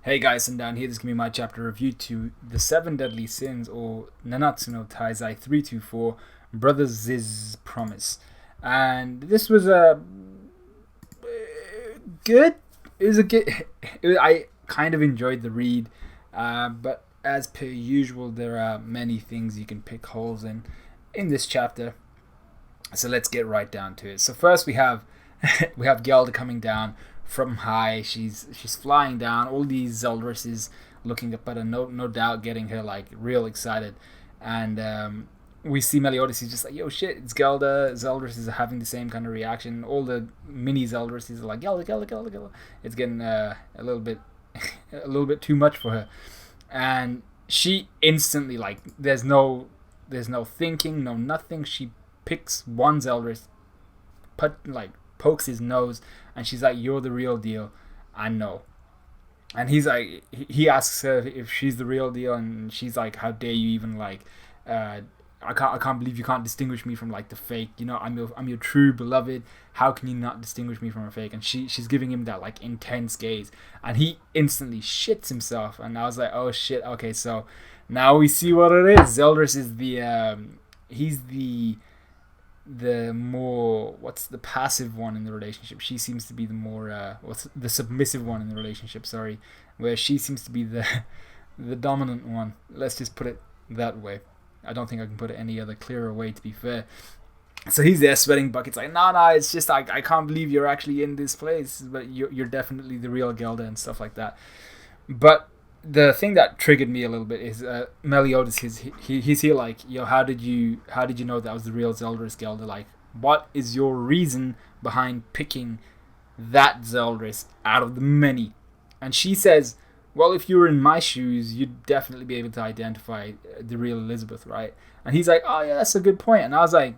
Hey guys, and down here, this is going to be my chapter review to The Seven Deadly Sins, or Nanatsu no Taizai 324, Brothers' Promise. And this was a good. It was a good. I kind of enjoyed the read, but as per usual, there are many things you can pick holes in this chapter. So let's get right down to it. So first we have we have Gelda coming down from high. She's flying down. All these Zeldris looking up at her, no doubt getting her like real excited. And we see Meliodas. He's just like, yo, shit, it's Gelda. Zeldris is having the same kind of reaction. All the mini Zeldris are like, Gelda, Gelda, Gelda, Gelda. It's getting a little bit a little bit too much for her, and she instantly, like, there's no thinking, no nothing. She picks one Zeldris, pokes his nose, and she's like, "You're the real deal, I know." And he's like, he asks her if she's the real deal, and she's like, "How dare you even like, I can't believe you can't distinguish me from like the fake. You know, I'm your true beloved. How can you not distinguish me from a fake?" And she's giving him that like intense gaze, and he instantly shits himself. And I was like, "Oh shit, okay, so now we see what it is." Zeldris is he's the more, what's the passive one in the relationship. She seems to be the more what's the submissive one in the relationship, sorry, where she seems to be the dominant one. Let's just put it that way. I don't think I can put it any other clearer way, to be fair. So he's there sweating buckets, like, no, it's just like, I can't believe you're actually in this place, but you're definitely the real Gelda and stuff like that. But the thing that triggered me a little bit is Meliodas. He's here like, yo, how did you know that was the real Zeldris Gelda? Like, what is your reason behind picking that Zeldris out of the many? And she says, well, if you were in my shoes, you'd definitely be able to identify the real Elizabeth, right? And he's like, oh yeah, that's a good point. And I was like,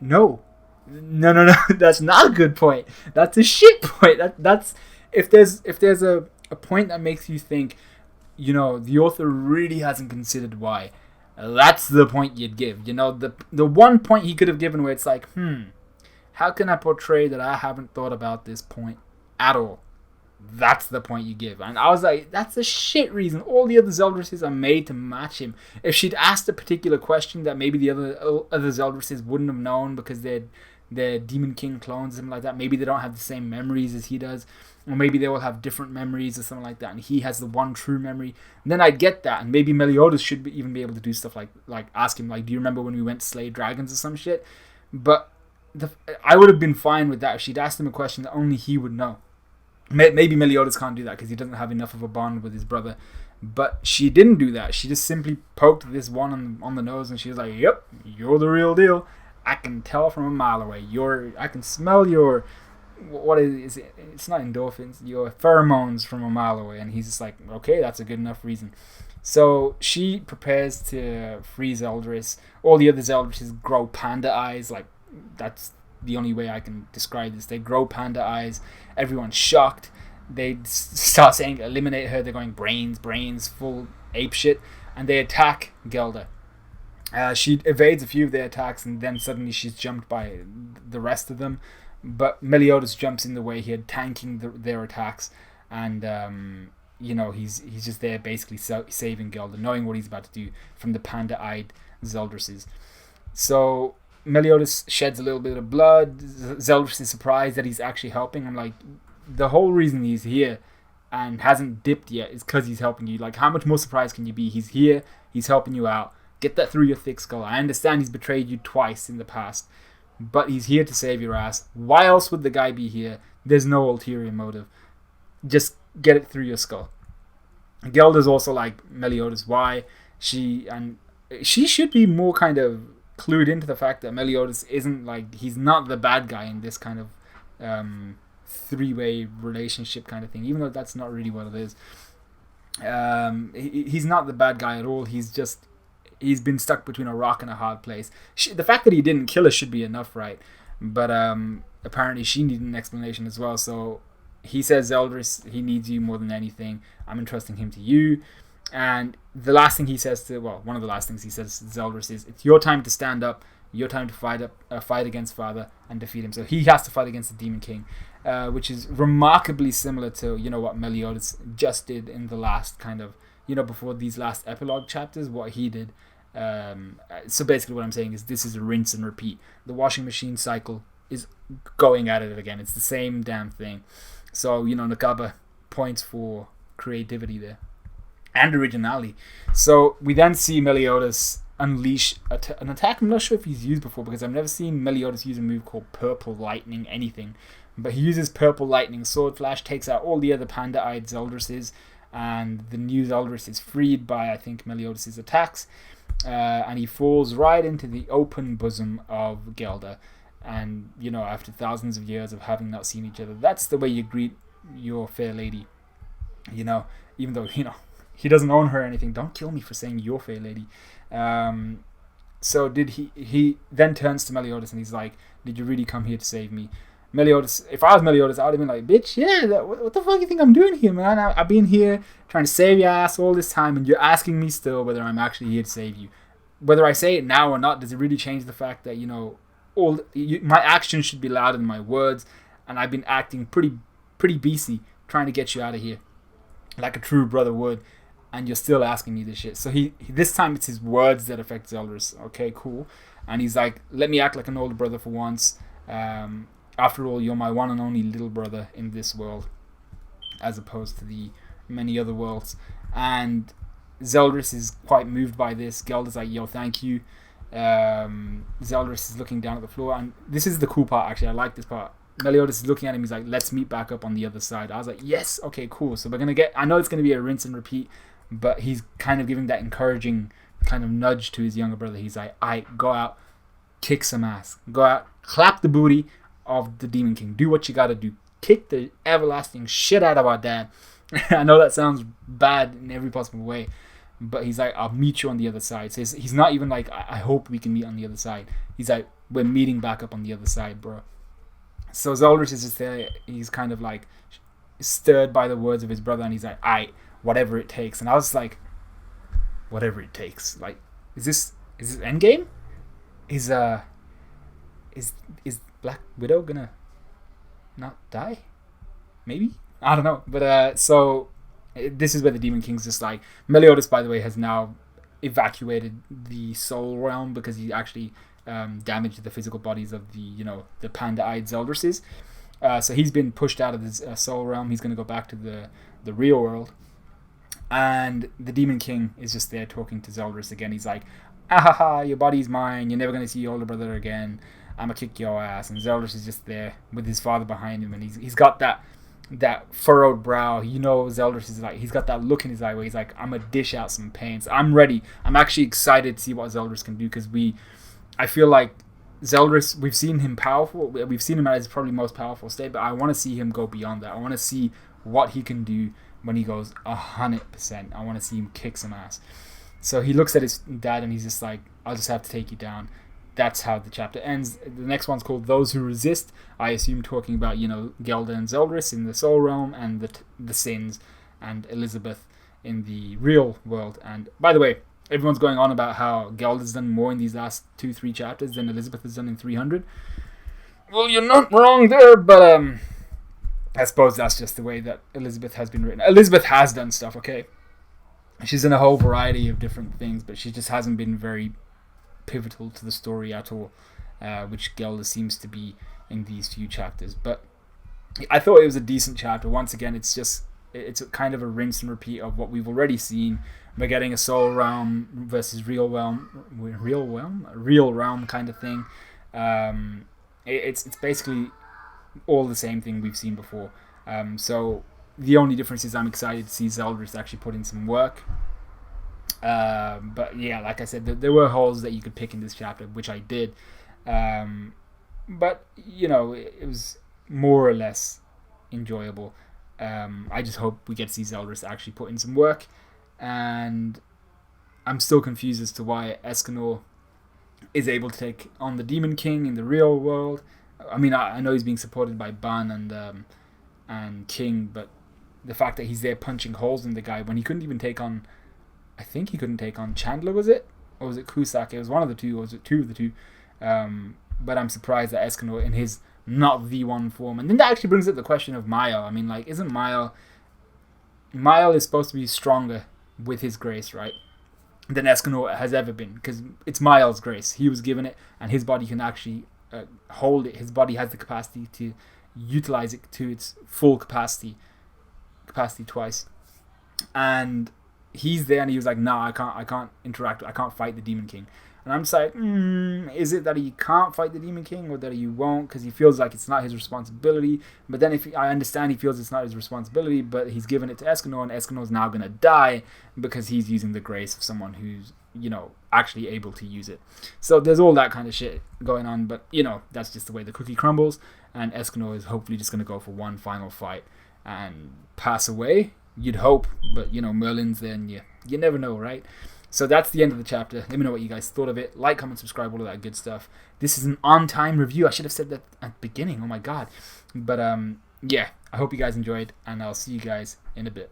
no, that's not a good point. That's a shit point. That's if there's a point that makes you think, you know, the author really hasn't considered why, that's the point you'd give. You know, the one point he could have given where it's like, how can I portray that I haven't thought about this point at all? That's the point you give. And I was like, that's a shit reason. All the other Zeldrises are made to match him. If she'd asked a particular question that maybe the other Zeldrises wouldn't have known because they're Demon King clones, something like that, maybe they don't have the same memories as he does, or maybe they will have different memories or something like that, and he has the one true memory, and then I'd get that. And maybe Meliodas should even be able to do stuff like ask him, like, do you remember when we went to slay dragons or some shit? But I would have been fine with that if she'd asked him a question that only he would know. Maybe Meliodas can't do that because he doesn't have enough of a bond with his brother. But she didn't do that. She just simply poked this one on the nose, and she was like, yep, you're the real deal. I can tell from a mile away. I can smell your, what is it? It's not endorphins, your pheromones from a mile away. And he's just like, okay, that's a good enough reason. So she prepares to freeze Zeldris. All the other Zeldris grow panda eyes. Like, that's the only way I can describe this. They grow panda eyes. Everyone's shocked. They start saying, eliminate her. They're going, brains, full ape shit. And they attack Gelda. She evades a few of their attacks, and then suddenly she's jumped by the rest of them. But Meliodas jumps in the way here, tanking their attacks. And, you know, he's just there basically saving Gelda, knowing what he's about to do from the panda-eyed Zeldrises. So Meliodas sheds a little bit of blood. Zeldris is surprised that he's actually helping. I'm like, the whole reason he's here and hasn't dipped yet is because he's helping you. Like, how much more surprised can you be? He's here, he's helping you out. Get that through your thick skull. I understand he's betrayed you twice in the past, but he's here to save your ass. Why else would the guy be here? There's no ulterior motive. Just get it through your skull. Gelda's also like, Meliodas, why? She should be more kind of clued into the fact that Meliodas isn't like, he's not the bad guy in this kind of three-way relationship kind of thing, even though that's not really what it is. He's not the bad guy at all. He's been stuck between a rock and a hard place. The fact that he didn't kill her should be enough, right? But apparently she needed an explanation as well. So he says, Zeldris, he needs you more than anything. I'm entrusting him to you. And the last thing he says one of the last things he says to Zeldris is, it's your time to stand up. Your time to fight against Father and defeat him. So he has to fight against the Demon King, which is remarkably similar to what Meliodas just did in the last kind of before these last epilogue chapters. What he did. So basically, what I'm saying is this is a rinse and repeat. The washing machine cycle is going at it again. It's the same damn thing. So Nakaba points for creativity there and originality. So we then see Meliodas unleash an attack I'm not sure if he's used before, because I've never seen Meliodas use a move called Purple Lightning anything, but he uses Purple Lightning Sword Flash, takes out all the other panda-eyed Zeldrises, and the new Zeldris is freed by, I think, Meliodas' attacks, and he falls right into the open bosom of Gelda. And after thousands of years of having not seen each other, that's the way you greet your fair lady. Even though he doesn't own her or anything. Don't kill me for saying your fair lady. So did he then turns to Meliodas and he's like, did you really come here to save me? Meliodas, if I was Meliodas, I would have been like, bitch, yeah, what the fuck you think I'm doing here, man? I've been here trying to save your ass all this time, and you're asking me still whether I'm actually here to save you. Whether I say it now or not, does it really change the fact that, my actions should be louder than my words, and I've been acting pretty beastie trying to get you out of here, like a true brother would, and you're still asking me this shit. So he this time it's his words that affect Zeldris. Okay, cool. And he's like, let me act like an older brother for once. After all, you're my one and only little brother in this world, as opposed to the many other worlds. And Zeldris is quite moved by this. Gelda's like, yo, thank you. Zeldris is looking down at the floor, and this is the cool part, actually. I like this part. Meliodas is looking at him, he's like, let's meet back up on the other side. I was like, yes, okay, cool. So we're going to get, I know it's going to be a rinse and repeat, but he's kind of giving that encouraging kind of nudge to his younger brother. He's like, alright, go out, kick some ass. Go out, clap the booty of the Demon King. Do what you gotta do. Kick the everlasting shit out of our dad. I know that sounds bad in every possible way, but he's like, I'll meet you on the other side. So he's not even like, I hope we can meet on the other side. He's like, we're meeting back up on the other side, bro. So Zeldris is just there. He's kind of like stirred by the words of his brother, and he's like, alright, whatever it takes. And I was like, whatever it takes. Like, is this Endgame? Is Black Widow gonna not die? Maybe? I don't know. But so this is where the Demon King's just like, Meliodas, by the way, has now evacuated the soul realm because he actually damaged the physical bodies of the panda-eyed Zeldrises. So he's been pushed out of this soul realm. He's gonna go back to the real world. And the Demon King is just there talking to Zeldris again. He's like, ahaha, your body's mine. You're never gonna see your older brother again. I'm gonna kick your ass. And Zeldris is just there with his father behind him, and he's got that furrowed brow. Zeldris is like, he's got that look in his eye where he's like, I'm gonna dish out some pain. So I'm ready. I'm actually excited to see what Zeldris can do, because I feel like Zeldris, we've seen him powerful. We've seen him at his probably most powerful state, but I want to see him go beyond that. I want to see what he can do when he goes 100%. I want to see him kick some ass. So he looks at his dad and he's just like, I'll just have to take you down. That's how the chapter ends. The next one's called Those Who Resist. I assume talking about, Gelda and Zeldris in the soul realm, and the sins, and Elizabeth in the real world. And by the way, everyone's going on about how Gelda's done more in these last 2-3 chapters than Elizabeth has done in 300. Well, you're not wrong there, but I suppose that's just the way that Elizabeth has been written. Elizabeth has done stuff, okay? She's in a whole variety of different things, but she just hasn't been very pivotal to the story at all, which Gelda seems to be in these few chapters. But I thought it was a decent chapter. Once again, it's a kind of a rinse and repeat of what we've already seen. We're getting a soul realm versus real realm kind of thing. It's basically all the same thing we've seen before. So the only difference is I'm excited to see Zeldris actually put in some work. But yeah, like I said, there were holes that you could pick in this chapter, which I did. But it was more or less enjoyable. I just hope we get to see Zeldris actually put in some work. And I'm still confused as to why Escanor is able to take on the Demon King in the real world. I mean, I know he's being supported by Ban and King, but the fact that he's there punching holes in the guy when he couldn't even take on, I think he couldn't take on Chandler, was it? Or was it Kusake? It was one of the two, or was it two of the two? But I'm surprised that Escanor in his not V1 form. And then that actually brings up the question of Mile. I mean, like, isn't Mile is supposed to be stronger with his grace, right? Than Escanor has ever been, because it's Miles' grace. He was given it, and his body can actually hold it. His body has the capacity to utilize it to its full capacity twice. And he's there, and he was like, "No, I can't interact. I can't fight the Demon King." And I'm just like, is it that he can't fight the Demon King, or that he won't because he feels like it's not his responsibility? But then I understand he feels it's not his responsibility, but he's given it to Escanor, and Escanor's now going to die because he's using the grace of someone who's, actually able to use it. So there's all that kind of shit going on, but, that's just the way the cookie crumbles, and Escanor is hopefully just going to go for one final fight and pass away. You'd hope, but, Merlin's there, and you never know, right? So that's the end of the chapter. Let me know what you guys thought of it. Like, comment, subscribe, all of that good stuff. This is an on-time review. I should have said that at the beginning. Oh my god. But yeah, I hope you guys enjoyed, and I'll see you guys in a bit.